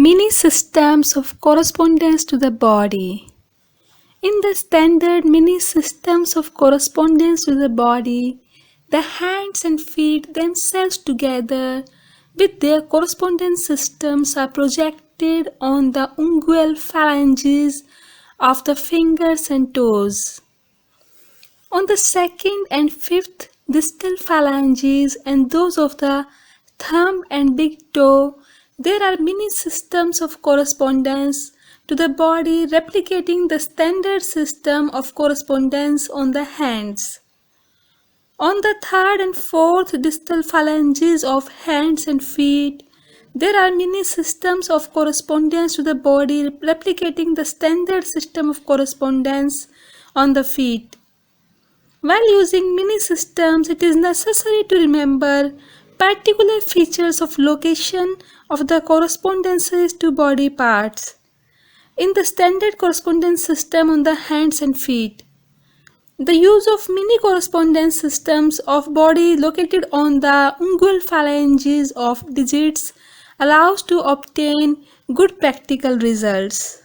Many systems of correspondence to the body. In the standard many systems of correspondence to the body, the hands and feet themselves together with their correspondence systems are projected on the ungual phalanges of the fingers and toes. On the second and fifth distal phalanges and those of the thumb and big toe, there are many systems of correspondence to the body replicating the standard system of correspondence on the hands. On the third and fourth distal phalanges of hands and feet, there are many systems of correspondence to the body replicating the standard system of correspondence on the feet. While using many systems, it is necessary to remember particular features of location of the correspondences to body parts. In the standard correspondence system on the hands and feet, the use of many correspondence systems of body located on the ungual phalanges of digits allows to obtain good practical results.